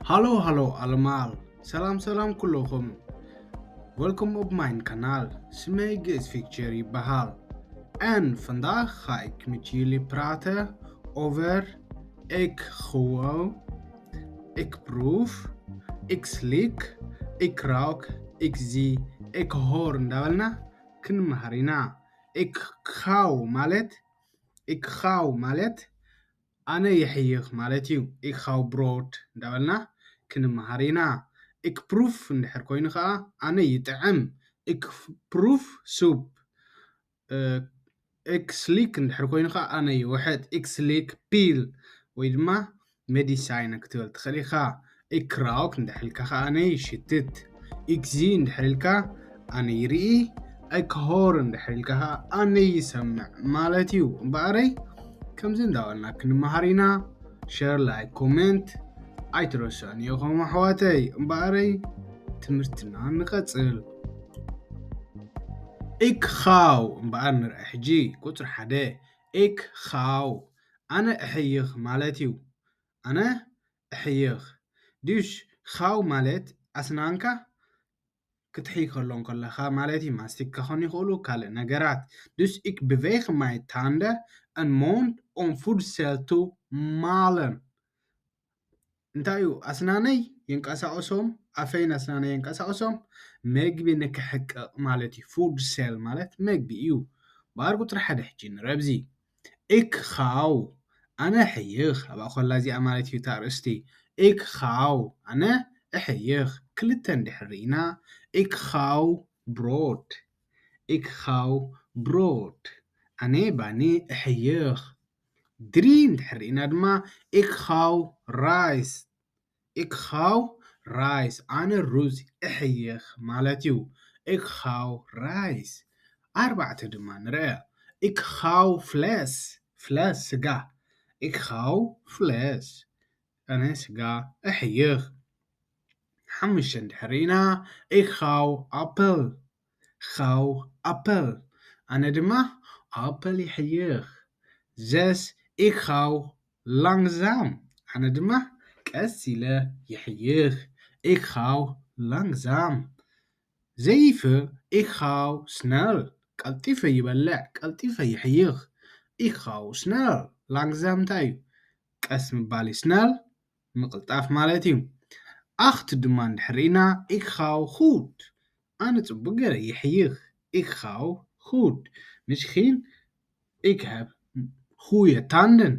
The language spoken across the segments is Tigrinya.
Halo allemaal. Salam kullukum. Welkom op mijn kanaal. Smeg is Fictory Bahal. En vandaag ga ik met jullie praten over ik gewoon, ik proef, ik slik, ik ruik, ik zie, ik hoor እንዳበልና ክንመሃር ኢና ik gauw ማለት ኣነ ይሕይኽ ማለት እዩ ik gauw brood እንዳበልና ክንመሃር ኢና ik proef እንድሕር ኮይኑ ከዓ ኣነ ይጥዕም ik proef soup ik slik እንድሕር ኮይኑ ከዓ ኣነ ይውሕጥ ik slik pill ወይ ድማ ሜዲሳይን ክትብል ትኽእል ኢኻ ik rauk እንድሕር ኢልካ ከዓ ኣነ ይሽትት ik zie እንድሕር ኢልካ ኣነ ይርኢ ik hoor እንድሕር ኢልካ ከዓ ኣነ ይሰምዕ ማለት እዩ እምበኣረይ ከምዚ እንዳበልና ክንመሃር ኢና ሼር ላይክ ኮሜንት ኣይትረሳን ኢኹም ኣሕዋተይ እምበኣረይ ትምህርትና ንቐፅል ik gauw እምበኣር ንርኢ ሕጂ ቁፅሪ 1 ik gauw ኣነ እሕይኽ ማለት እዩ ኣነ እሕይኽ ድሽ gauw ማለት ኣስናንካ ክትሕይ ከሎን ከለኻ ማለት እዩ ማስቲክ ክኾን ይኽእሉ ካልእ ነገራት dus ik beweeg mijn tanden en mond om voedsel te malen እንታይ እዩ ኣስናነይ ይንቀሳቐሶም ኣፈይን ኣስናነይ ይንቀሳቐሶም ምግቢ ንክሕቅቕ ማለት እዩ ፉድ ሴል ማለት ምግቢ እዩ ባር ቁጥሪ 1 ሕጂ ንረብዚ ik gauw ኣነ ሕይኽ ኣብኣ ኮላ እዚኣ ማለት እዩ ታርእስቲ ik gauw ኣነ እሕይኽ ክልተ እንድሕር ኢና ik gauw brood ik gauw brood ኣነ ባኒ እሕይኽ ድሪ እንድሕር ኢና ድማ ik gauw rice ik gauw rice ኣነ ሩዝ እሕይኽ ማለት እዩ ik gauw rice ኣርባዕተ ድማ ንርአ ik gauw vlees ስጋ ik gauw vlees ኣነ ስጋ እሕይኽ ሓሙሽተ እንድሕር ኢና ik gauw appel ኣነ ድማ ኣፕል ይሕይኽ 6 ik gauw langzaam ኣነ ድማ ቀስ ኢለ ይሕይኽ ik gauw langzaam 7 ik gauw snel ቀልጢፈ ይበልዕ ቀልጢፈ ይሕይኽ ik gauw snel langzaam እንታይ እዩ ቀስ ምባል እዩ snel ምቕልጣፍ ማለት እዩ 8 ድማ እንድሕር ኢና ik gauw goed ኣነ ጽቡቕ ገይረ ይሕይኽ ik gauw goed misschien ik heb goeie tanden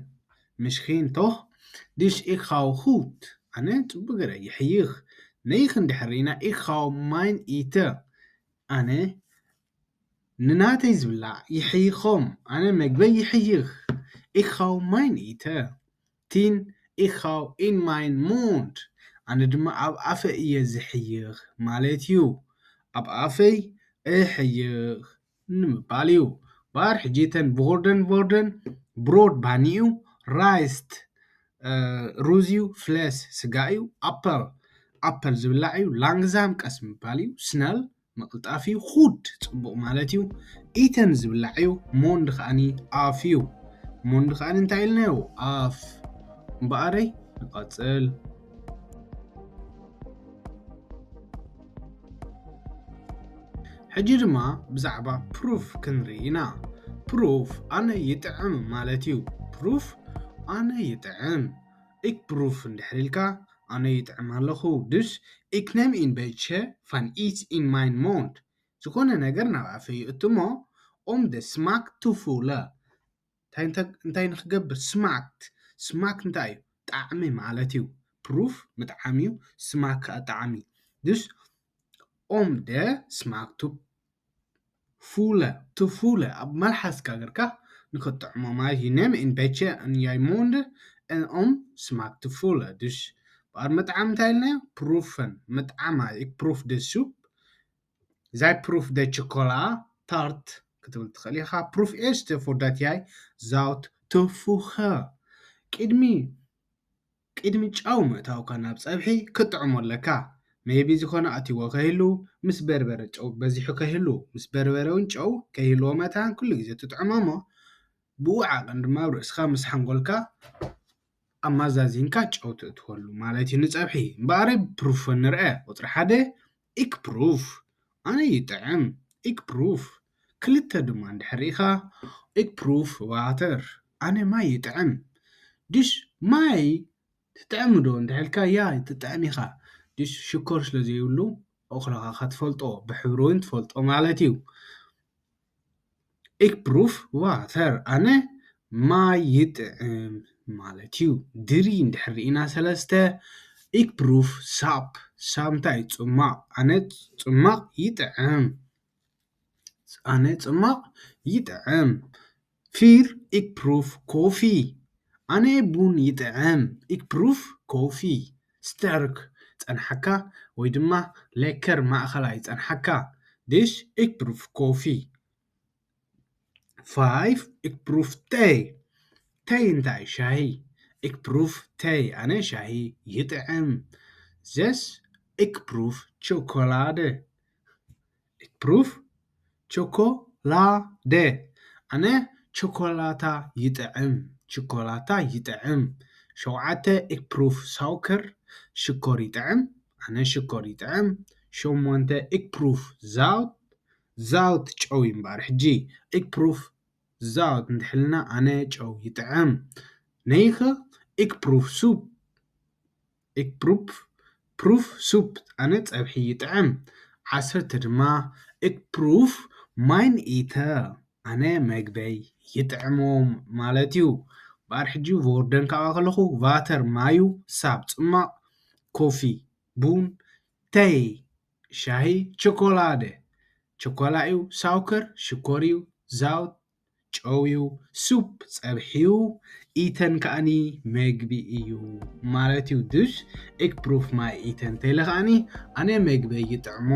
misschien toch dus ik gauw goed ኣነ ጽቡቕ ገይረ ይሕይኽ 9 እንድሕር ኢና ik gauw mein eten ኣነ ንናተይ ዝብላዕ ይሕይኾም ኣነ መግበይ ይሕይኽ ik gauw mein eten 10 ik gauw in mein mond ኣነ ድማ ኣብ ኣፈይ እየ ዝሕይኽ ማለት እዩ ኣብ ኣፈይ እሕይኽ ንምባል እዩ ባር ሕጂተን ቦርደን ብሮድ ባኒ እዩ ራይስት ሩዝ እዩ ፍሌስ ስጋ እዩ ኣፕል ዝብላዕ እዩ ላንግዛም ቀስ ምባል እዩ ስነል ምቕልጣፍ እዩ ሁድ ጽቡቕ ማለት እዩ ኢተን ዝብላዕ እዩ ሞንድ ከዓኒ ኣፍ እዩ ሞንድ ከዓኒ እንታይ ኢልናዮ ኣፍ እምበኣረይ ንቐፅል ሕጂ ድማ ብዛዕባ ፕሩፍ ክንርኢ ኢና ፕሩፍ ኣነ ይጥዕም ማለት እዩ ፕሩፍ ኣነ ይጥዕም ik proef እንድሕር ኢልካ ኣነ ይጥዕም ኣለኹ dus ik neem een beetje van iets in mijn mond ዝኾነ ነገር ናብ ኣፈይ እትሞ om de smaak te voelen እንታይ ንክገብር ስማክ እንታይ እዩ ጣዕሚ ማለት እዩ ፕሩፍ ምጥዓም እዩ ስማክ ከዓ ጣዕሚ dus om de smaak te voelen ኣብ መልሓስካ ጌርካ ንክጥዕሞ ማለት እዩ neem een beetje in je mond en om smaak te voelen dus baar مطعم እንታይ ኢልናዮ proeven مطعم ik proef de soep zij proeft de chocola tart ክትብል ትኽእል ኢኻ proef eerst voordat jij zout toevoegen ቅድሚ ጫው ምእታውካ ናብ ፀብሒ ክጥዕሞ ኣለካ ሜቢ ዝኾነ ኣትይዎ ከይህሉ ምስ በርበረ ጨው በዚሑ ከይህሉ ምስ በርበረውን ጨው ከይህልዎ መታን ኩሉ ግዜ ትጥዕሞ እሞ ብውዓቕ ድማ ርእስኻ ምስ ሓንጎልካ ኣማዛዚንካ ጨው ተእትወሉ ማለት እዩ ንፀብሒ እምበኣረ ፕሩፍ ንርአ ቁፅሪ 1 ኢክ ፕሩፍ ኣነ ይጥዕም ኢክ ፕሩፍ ክልተ ድማ እንድሕር ሪኢኻ ኢክ ፕሩፍ ዋተር ኣነ ማይ ይጥዕም ድሽ ማይ ትጥዕም ዶ እንድሕልካ ያ ትጥዕም ኢኻ ድሽ ሽኮር ስለ ዘይብሉ እኽልኻ ክትፈልጦ ብሕብሩ እውን ትፈልጦ ማለት እዩ ኢክ ፕሩፍ ዋተር ኣነ ማይ ይጥዕም ማለት እዩ ድሪ እንድሕር ሪኢና ሰለስተ ኢክ ፕሩፍ ሳፕ ሳብ እንታይ ፅሟቕ ኣነ ፅሟቕ ይጥዕም ኣነ ፅሟቕ ይጥዕም ፊር ኢክ ፕሩፍ ኮፊ ኣነ ቡን ይጥዕም ኢክ ፕሩፍ ኮፊ ስተርክ ፀንሓካ ወይ ድማ ሌከር ማእኸላይ ፀንሓካ ድሽ ኢክ ፕሩፍ ኮፊ 5 ኢክ ፕሩፍ ተይ ተይ እንታይ ሻሂ ኢክ ፕሩፍ ተይ ኣነ ሻሂ ይጥዕም 6 ኢክ ፕሩፍ ቾኮላደ ኢክ ፕሩፍ ቾኮላደ ኣነ ቾኮላታ ይጥዕም ቾኮላታ ይጥዕም 7 ኢክ ፕሩፍ ሳውከር ሽኮር ይጥዕም ኣነ ሽኮር ይጥዕም 8 ኢክ ፕሩፍ ዛውት ዛውት ጨው እዩ እምበኣር ሕጂ ኢክ ፕሩፍ ዛውት እንድሕልና ኣነ ጨው ይጥዕም ነይኸ ኢክ ፕሩፍ ሱፕ ኢክ ፕሩፍ ሱፕ ኣነ ፀብሒ ይጥዕም 10 ድማ ኢክ ፕሩፍ ማይን ኢተር ኣነ መግበይ ይጥዕሞም ማለት እዩ እምበኣር ሕጂ ቮርደን ካብኣ ከለኹ ቫተር ማዩ ሳብ ፅሟቕ ኮፊ ቡን ተይ ሻሂ ቾኮላደ ቾኮላ እዩ ሳውከር ሽኮር እዩ ዛውት ጨው እዩ ሱፕ ፀብሒ እዩ ኢተን ከዓኒ መግቢ እዩ ማለት እዩ ድሽ ኢክ ፕሩፍ ማይ ኢተን እንተኢለ ከዓኒ ኣነ መግበይ ይጥዕሞ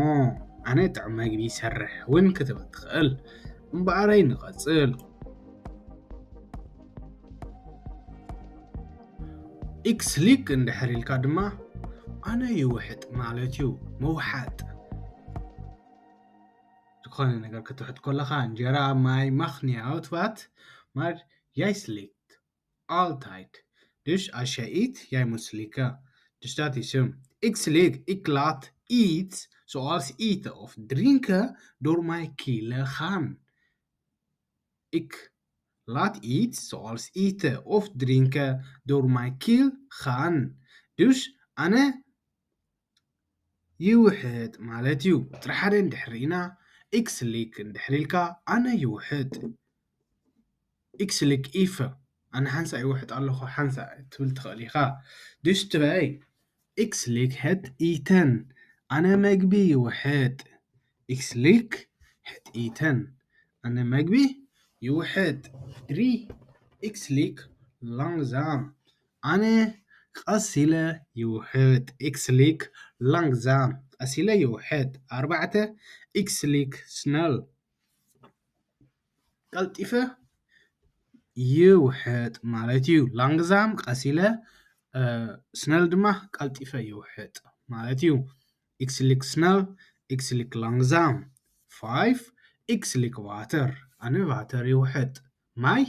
ኣነ ጥዑም መግቢ ይሰርሕ እውን ክትብል ትኽእል እምበኣረይ ንቐፅል ኢክ ስሊክ እንድሕር ኢልካ ድማ ኣነ ይውሕጥ ማለት እዩ መውሓጥ ዝኾነ ነገር ክትውሕጥ ከለኻ እንጀራ ማይ ማኽንያት vat maar jij slikt altijd dus als je eet jij moet slikken dus dat is hem ik slik ik laat iets zoals eten of drinken door mijn keel gaan ik laat iets zoals eten of drinken door mijn keel gaan dus أنا يوحد ማለት እዩ ጥሪ ሓደ እንድሕር ኢና ኢክ ስሊክ እንድሕር ኢልካ ኣነ ይውሕጥ ኢክ ስሊክ ኢፈ ኣነ ሓንሳ ይውሕጥ ኣለኹ ሓንሳ ትብል ትኽእል ኢኻ ድሽ ትበይ ኢክ ስሊክ het eten ኣነ መግቢ ይውሕጥ ኢክ ስሊክ het eten ኣነ መግቢ ይውሕጥ ድሪ ኢክ ስሊክ langzaam ኣነ ቀስ ኢለ ይውሕጥ ኢክ ስሊክ langzaam ቀስ ኢለ ይውሕጥ 4 ኢክ ስሊክ snel ቀልጢፈ ይውሕጥ ማለት እዩ langzaam ቀስ ኢለ snel ድማ ቀልጢፈ ይውሕጥ ማለት እዩ ኢክ ስሊክ snel ኢክ ስሊክ langzaam 5 ኢክ ስሊክ water ኣነ water ይውሕጥ ማይ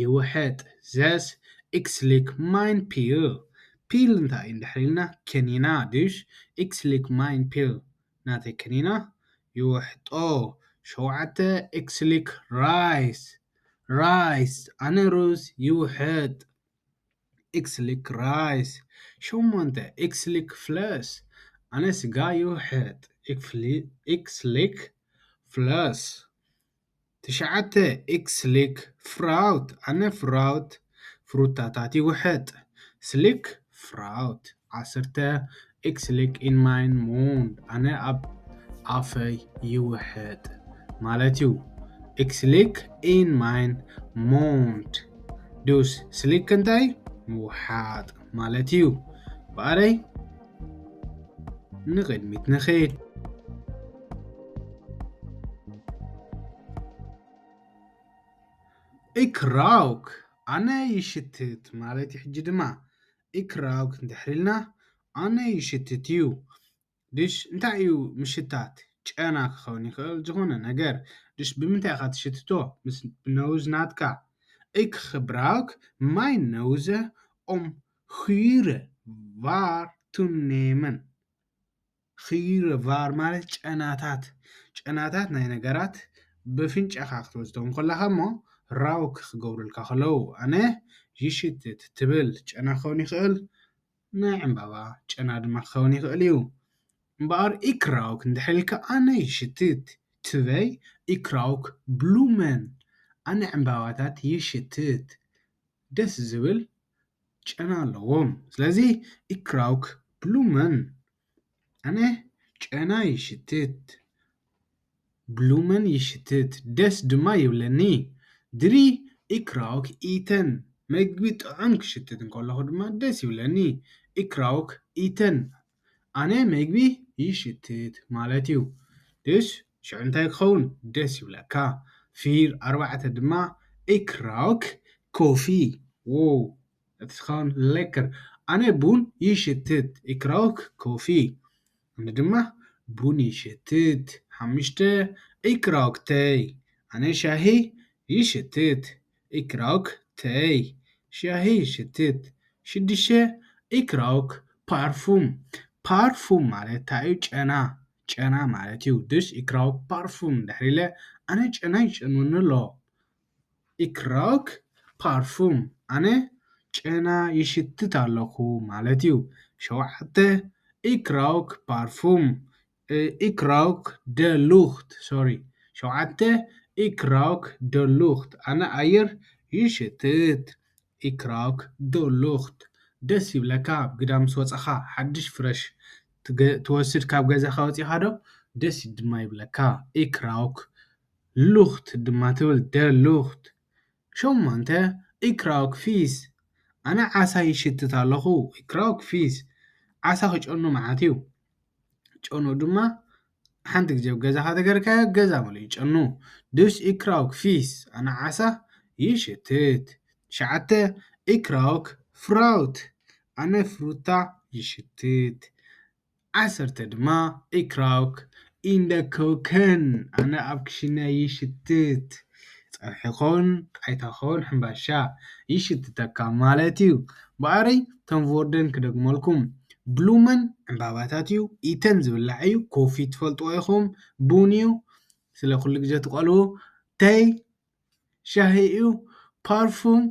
ይውሕጥ 6 ኢክ ስሊክ mein pill pill እንታይ እንድሕር ኢልና ከኒና ድሽ ኢክ ስሊክ mein pill ናተይ ከኒና ይውሕጦ 7 ኢክ ስሊክ rice rice ኣነ ሩዝ ይውሕጥ ኢክ ስሊክ rice 8 ኢክ ስሊክ flesh ኣነ ስጋ ይውሕጥ ኢክ ስሊክ flesh 9 ኢክ ስሊክ fruit ኣነ fruit ፍሩታታት ይውሕጥ ስሊክ fruit 10 ኢክ ስሊክ in mein mond ኣነ ኣብ ኣፈይ ይውሕጥ ማለት እዩ ኢክ ስሊክ in mein mond dus ስሊክ እንታይ ምውሓጥ ማለት እዩ በኣረይ ንቕድሚት ንኸይድ ኢክ ራውክ ኣነ ይሽትት ማለት እዩ ሕጂ ድማ ኢክ ራውክ እንድሕር ኢልና ኣነ ይሽትት እዩ ድሽ እንታይ እዩ ምሽታት ጨና ክኸውን ይኽእል ዝኾነ ነገር ድሽ ብምንታይ ኢኻ ትሽትቶ ምስ ነውዝ ናትካ ኢክ gebruik mijn neuze om خير var تنيمن خير var ማለት ጨናታት ናይ ነገራት ብፍንጨኻ ክትወስዶም ከለኻ እሞ ራው ክገብሩልካ ከለው ኣነ ይሽትት ትብል ጨና ክኸውን ይኽእል ናይ ዕምባባ ጨና ድማ ክኸውን ይኽእል እዩ እምበኣር ኢክራውክ እንድሕር ኣነ ይሽትት ትበይ ኢክራውክ ብሉመን ኣነ ዕምባባታት ይሽትት ደስ ዝብል ጨና ኣለዎም ስለዚ ኢክራውክ ብሉመን ኣነ ጨና ይሽትት ብሉመን ይሽትት ደስ ድማ ይብለኒ ድሪ ኢክራውክ ኢተን ምግቢ ጥዑም ክሽትት እንከለኹ ድማ ደስ ይብለኒ ኢክራውክ ኢተን ኣነ ምግቢ ይሽትት ማለት እዩ ድስ ሽዑ እንታይ ክኸውን ደስ ይብለካ ፊር 4 ድማ ኢክራውክ ኮፊ እቲ ክኸውን ሌከር ኣነ ቡን ይሽትት ኢክራውክ ኮፊ ኣነ ድማ ቡን ይሽትት 5 ኢክራውክ ተይ ኣነ ሻሂ ይሽትት ኢክራውክ ተይ ሻሂ ይሽትት 6 ኢክራውክ ፓርፉም ማለት እንታይ እዩ ጨና ማለት እዩ ድስ ኢክራውክ ፓርፉም እንድሕር ኢለ ኣነ ጨና ይጨኑኒ ኣሎ ኢክራውክ ፓርፉም ኣነ ጨና ይሽትት ኣለኹ ማለት እዩ 7 ኢክራውክ ፓርፉም ኢክራውክ ደሉኽት 7 ኢክራውክ ደሉኽት ኣነ ኣየር ይሽትት ኢክራውክ ደሉኽት ደስ ይብለካ ግዳም ምስ ወፀኻ ሓድሽ ፍረሽ ትወስድ ካብ ገዛኻ ወፂኻ ዶ ደስ ድማ ይብለካ ኢክራውክ ሉኽት ድማ ትብል ደሉኽት 8 ኢክራውክ ፊስ ኣነ ዓሳ ይሽትት ኣለኹ ኢክራውክ ፊስ ዓሳ ክጨኑ መዓት እዩ ጨኑ ድማ ሓንቲ ግዜ ገዛኻ ተገርካዮ ገዛ ሙሉእ ይጨኑ ድስ ኢክራውክ ፊስ ኣነ ዓሳ ይሽትት 9 ኢክራውክ ፍራውት ኣነ ፍሩታ ይሽትት 10 ድማ ኢክራውክ ኢንደኮከን ኣነ ኣብ ክሽነ ይሽትት ፀብሒ ይኹን ቃይታ ይኹን ሕምባሻ ይሽትተካ ማለት እዩ በኣረይ ቶም ቮርደን ክደግመልኩም ብሉመን ዕምባባታት እዩ ኢተን ዝብላዕ እዩ ኮፊ ትፈልጥዎ ኢኹም ቡን እዩ ስለ ኩሉ ግዜ ትቆልቡ ተይ ሻሂ እዩ ፓርፉም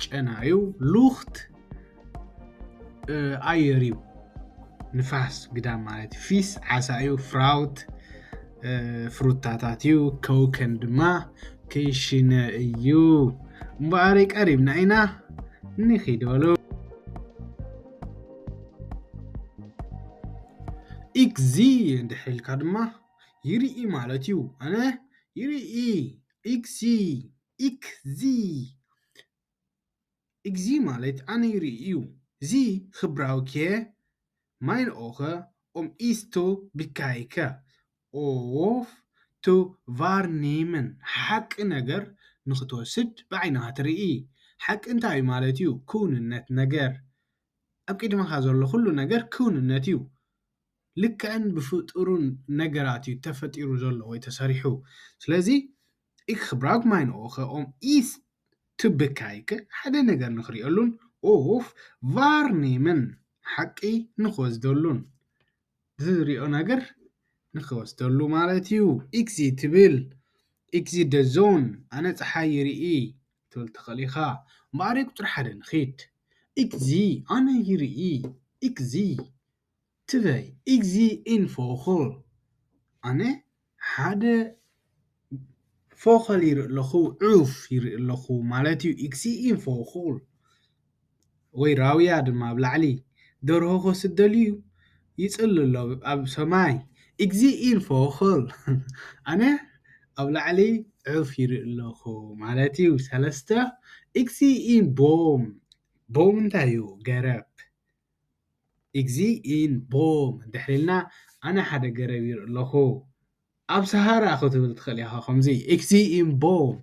ጨና እዩ ሉኽት ኣየር እዩ ንፋስ ግዳም ማለት እዩ ፊስ ዓሳ እዩ ፍራውት ፍሩታታት እዩ ኮከን ድማ ክሽነ እዩ እምበኣረይ ቀሪብና ኢና ንኸይድ በሉ ኢክዚ እንድሕር ኢልካ ድማ ይርኢ ማለት እዩ ኣነ ይርኢ ኢክዚ ማለት ኣነ ይርኢ እዩ ዚ ክብራውኬ mein ogen om iets te bekijken of te waarnemen حق ነገር ንኽትወስድ ብዓይንኻ ትርኢ ሓቂ እንታይ እዩ ማለት እዩ ክውንነት ነገር ኣብ ቅድመኻ ዘሎ ኩሉ ነገር ክውንነት እዩ ልክዕን ብፍጡሩን ነገራት እዩ ተፈጢሩ ዘሎ ወይ ተሰሪሑ ስለዚ ik gebruik mijn ogen om iets te bekijken ሓደ ነገር ንኽሪአሉን of waarnemen ሓቂ ንኽወስደሉን ዝሪኦ ነገር ንኽወስደሉ ማለት እዩ ኢክዚ ትብል ኢክዚ ደዞን ኣነ ፀሓይ ይርኢ ትብል ትኽእል ኢኻ እምበኣረይ ቁፅሪ 1 ንኺድ ኢክዚ ኣነ ይርኢ ኢክዚ ትበይ ኢክዚ ኢን ፎኽል ኣነ ሓደ ፎኽል ይርኢ ኣለኹ ዑፍ ይርኢ ኣለኹ ማለት እዩ ኢክዚ ኢን ፎኽል ወይ ራውያ ድማ ኣብ ላዕሊ ደርሆ ክወስድ ደልዩ ይፅሊ ኣሎ ኣብ ሰማይ ኢክዚ ኢን ፎኽል ኣነ ኣብ ላዕሊ ዑፍ ይርኢ ኣለኹ ማለት እዩ 3 ኢክዚ ኢን ቦም እንታይ እዩ ገረብ ኢክዚ ኢን ቦም እንድሕር ኢልና ኣነ ሓደ ገረብ ይርኢ ኣለኹ ኣብ ሰሃራ ክትብል ትኽእል ኢኻ ከምዚ ኢክዚ ኢን ቦም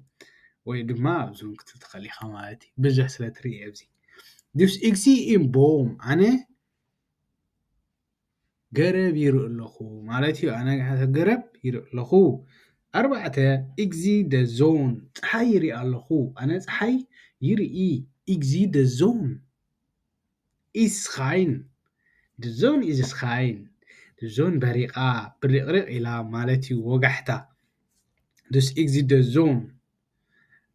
ወይ ድማ ኣብዙን ክትብል ትኽእል ኢኻ ማለት እዩ ብዙሕ ስለ ትርኢ ኣብዚ ድስ ኢክዚ ኢን ቦም ኣነ ገረብ ይርኢ ኣለኹ ማለት እዩ ኣነ ገረብ ይርኢ ኣለኹ 4 ኢክዚ ደዞን ፀሓይ ይርኢ ኣለኹ ኣነ ፀሓይ ይርኢ ኢክዚ ደዞን is shine. The zone is shine. The zone بريقة بريق إلى مالتي وجحتا. Dus exit the zone.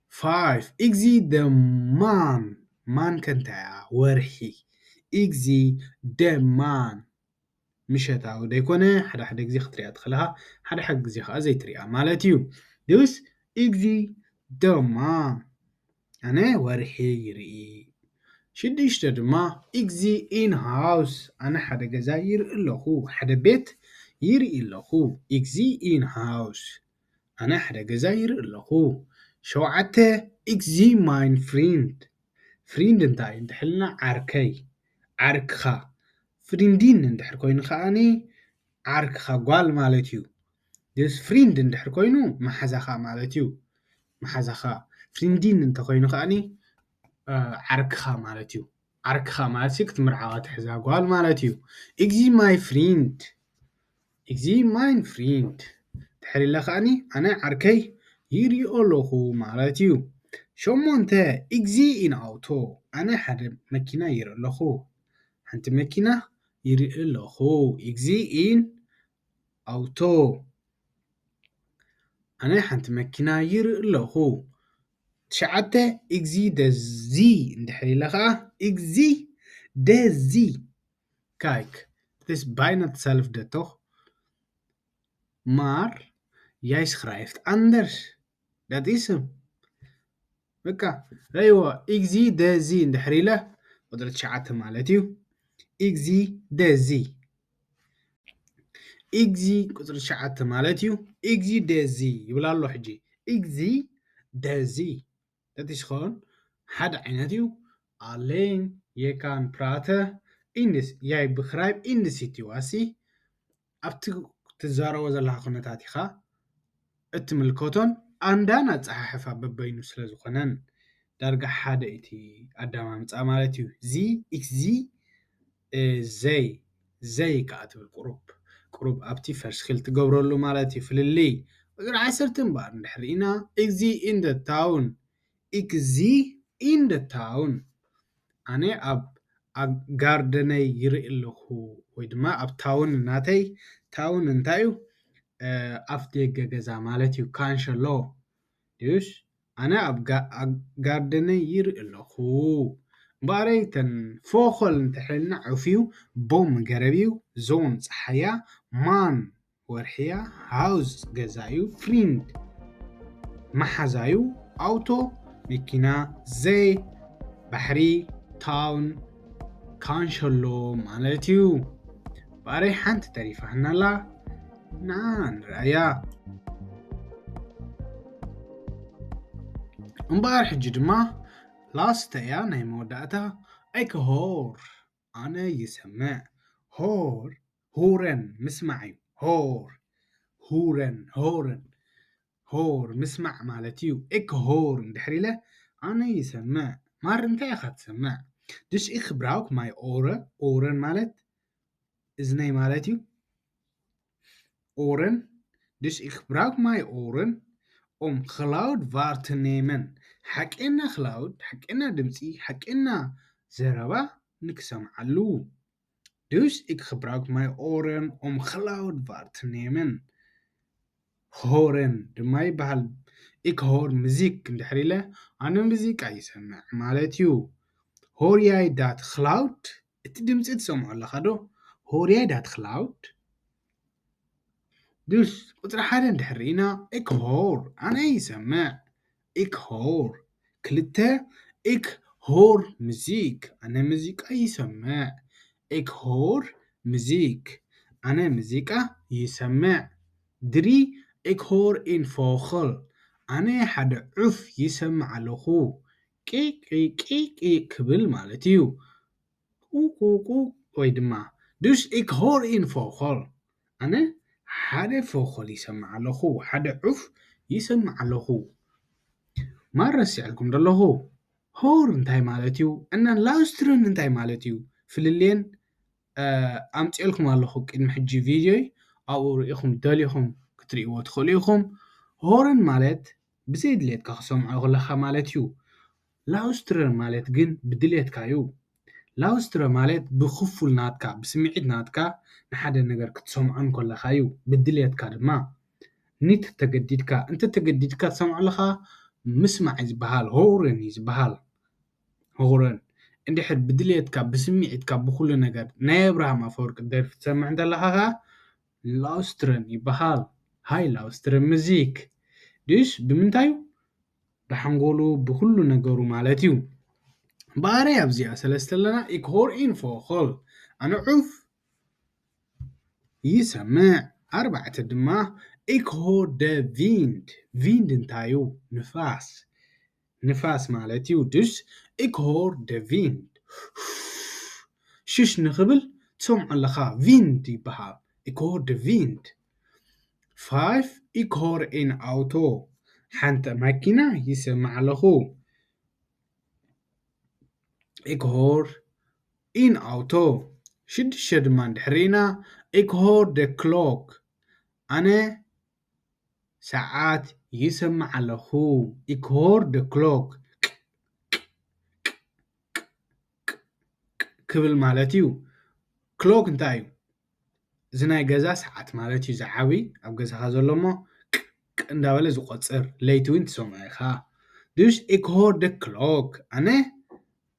5. Exit the man. Man كنتا ورحي. exit the man. مشت عودة يكونه حدا جزي خطري أدخلها حدا جزي خازي تريا مالتيو. Dus exit the man. أنا ورحي يري. شديش تدما exit in house. أنا حدا جزاير إلا هو حدا بيت يري إلا هو exit in house. أنا حدا جزاير إلا هو. شو عته exit my friend. friend انتاي اندحلنا عركي عركخا فريندين اندحر كوينو خاني عركخا قوال مالتيو. ديس فريند اندحر كوينو محزخا مالتيو محزخا فريندين انت كوينو خاني عركخا مالتيو عركخا مالتيو كتمرعاوات حزا قوال مالتيو exit my friend exit my friend تحري الله خاني أنا عركي يري أولوخو مالتيو. شمونتا exit in auto. أنا حد مكينة يري أولوخو حنت مكينة يري أولوخو exit in auto. أنا حنت مكينة يري أولوخو. تشعته exit the z ندحري لخا exit the z كايك this bijna hetzelfde toch maar jij schrijft anders. Dat is hem. بكا أيوة exit the z ندحري له قدرت شعته مالتيو exit the z exit قدرت شعته مالتيو exit the z يبلا له حجي exit the z. Dat is gewoon حد عينتيو alleen je kan praten in de jij begrijpt in de situatie ኣብቲ ትዛረቦ ዘለኻ ኩነታት ኢኻ እትምልከቶን ኣንዳን ኣፀሓሕፋ በበይኑ ስለ ዝኾነን ዳርጋ ሓደ እቲ ኣዳማምፃ ማለት እዩ ዚ ኤክዚ ዘይ ከዓ ትብል ቁሩብ ኣብቲ ፈርስኪል ትገብረሉ ማለት እዩ ፍልልይ ቁፅሪ 10 እምበር እንድሕር ኢና ኤክዚ ኢን ደ ታውን ኤክዚ ኢን ደ ታውን ኣነ ኣብ ጋርደነይ ይርኢ ኣለኹ ወይ ድማ ኣብ ታውን እናተይ ታውን እንታይ እዩ ኣፍ ደገ ገዛ ማለት እዩ ካንሸሎ ድዩስ ኣነ ኣብ ጋርደነይ ይርኢ ኣለኹ እምበረይ ተን ፎኸል እንተሕልና ዕፍዩ ቦም ገረብዩ ዞን ፀሓያ ማን ወርሕያ ሃውስ ገዛ እዩ ፍሪንድ መሓዛ እዩ ኣውቶ መኪና ዘይ ባሕሪ ታውን ካንሸሎ ማለት እዩ ባረይ ሓንቲ ተሪፋህናላ ንርአያ እምበር ሕጂ ድማ ላስተ እያ ናይ መወዳእታ ኣይክሆር ኣነ ይሰምዕ ሆር ሁረን ምስማዕ እዩ ሆር ምስማዕ ማለት እዩ ኣይክሆር እንድሕር ኢለ ኣነ ይሰምዕ ማር እንታይ ኢኻ ትሰምዕ Dus ik gebruik mijn oren. Oren ማለት እዝነይ ማለት እዩ oren. Dus ik gebruik mijn oren om geluid waar te nemen. حقنا geluid, حقنا ድምፂ, حقنا ዘረባ ንክሰምዓሉ. Dus ik gebruik mijn oren om geluid waar te nemen. horen ድማ ይበሃል ik hoor muziek እንድሕር ኢለ ኣነ ሙዚቃ ይሰምዕ ማለት እዩ hoor jij dat geluid? Het ድምፂ ትሰምዖ ኣለኻ ዶ hoor jij dat geluid? Dus ቁፅሪ ሓደ እንድሕር ኢና ik hoor ኣነ ይሰምዕ ik hoor ክልተ ik hoor muziek ኣነ ሙዚቃ ይሰምዕ ik hoor muziek ኣነ ሙዚቃ ይሰምዕ ድሪ ik hoor een vogel ኣነ ሓደ ዑፍ ይሰምዕ ኣለኹ ቂቅ ክብል ማለት እዩ ቁቁቁ ወይ ድማ dus ik hoor een vogel ኣነ ሓደ ፎኸል ይሰምዕ ኣለኹ ሓደ ዑፍ ይሰምዕ ኣለኹ ማር ረሲዕልኩም ዘለኹ ሆር እንታይ ማለት እዩ እና ላውስትርን እንታይ ማለት እዩ ፍልልየን ኣምፂልኩም ኣለኹ ቅድሚ ሕጂ ቪድዮ ኣብኡ ርኢኹም ደሊኹም ክትርእይዎ ትኽእሉ ኢኹም ሆርን ማለት ብዘይ ድሌትካ ክሰምዖ ከለኻ ማለት እዩ ላውስትርን ማለት ግን ብድሌትካ እዩ لاوستر مالت بخفل ناتكا بسمعيت ناتكا نحد النجار كتسمعن كل خايو بدليت كادما نيت تجديدكا أنت تجديدكا تسمع لها مسمع يزبهال هورن يزبهال هورن عندي حد بدليتكا بسمعيتكا بكل نجار نابرها ما فورك الدرف تسمع عند لها لاوسترن يبهال هاي لاوسترن مزيك ديش بمنتايو رح نقولوا بكل نجارو مالتيو باري أبزي أسلست لنا إكهور إنفو خل أنا عوف يسمع 4 دما إكهور دا فيند انتايو نفاس مالتيو دش إكهور دا فيند شش نخبل تسمع لخا فيند يبهال إكهور دا فيند 5 إكهور إن أوتو حانتا ماكينة يسمع لخو إكهور إن أوتو شد من دحرينا إكهور دا كلوك أنا ساعات يسمع لخو إكهور دا كلوك كبل مالتيو كلوك انتايو زناي جزا ساعات مالتيو زعاوي أو جزا خازلومو اندابله زقصر ليتوين تسمعي خا دوش إكهور دا كلوك أنا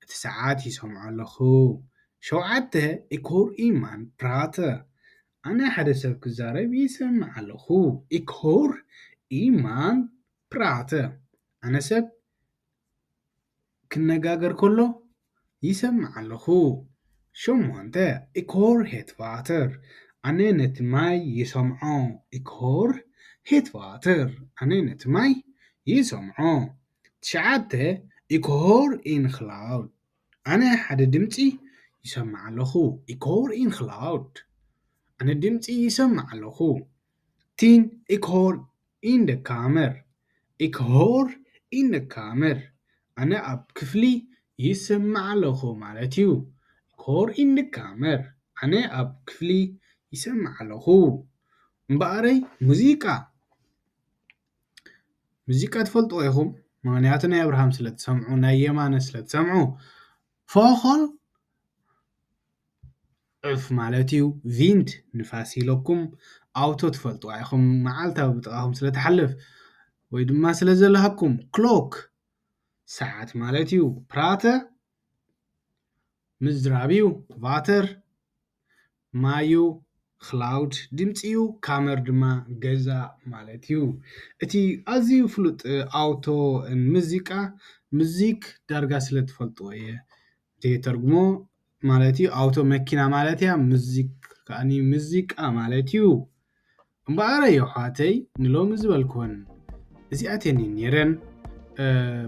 ساعات يسمع لخو شوعته إكهور إيمان براتا أنا حدا سب كزارب يسمع لخو إكهور إيمان براتا أنا سب كنا جاجر كله يسمع لخو شو مانته إكهور هيت فاتر أنا نتماي يسمعون إكهور هيت فاتر أنا نتماي يسمعون تشعته إكهور إن خلاود أنا حدا دمتي يسمع لخو إكهور إن خلاود أنا دمتي يسمع لخو تين إكهور إن دا كامر إكهور إن دا كامر أنا أب كفلي يسمع لخو مالتيو إكهور إن دا كامر أنا أب كفلي يسمع لخو مباري موسيقى تفلطوا ياهم مغنياتنا يا إبراهيم سلت سمعوا نايمان سلت سمعوا فاخل عف مالتيو فيند نفاسي لكم أوتو تفلطوا ياهم معالتا بتقاهم سلت حلف ويدما سلزلهكم كلوك ساعات مالتيو براتا مزرابيو فاتر مايو خلاود دمتيو كامر دما جزا مالتيو اتي ازيو فلوت اوتو مزيك دارغا سلت فلطويه تي ترجمو مالتي اوتو مكينا مالتيا مزيك كاني مزيك مالتيو مباري يوحاتي نلوم زبلكون ازياتني نيرن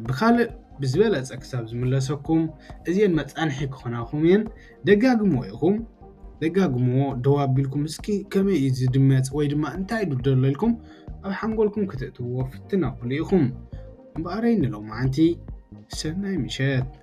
بخالق بزبلة أكساب زملسكم إزين متأنحي كخناكم دقاقمو دوابيلكم مسكي كما يزدمات ويدما انتاي دلالكم أو حنقولكم كتأتوا وفتنا قليكم مبارين لو معانتي سناي مشات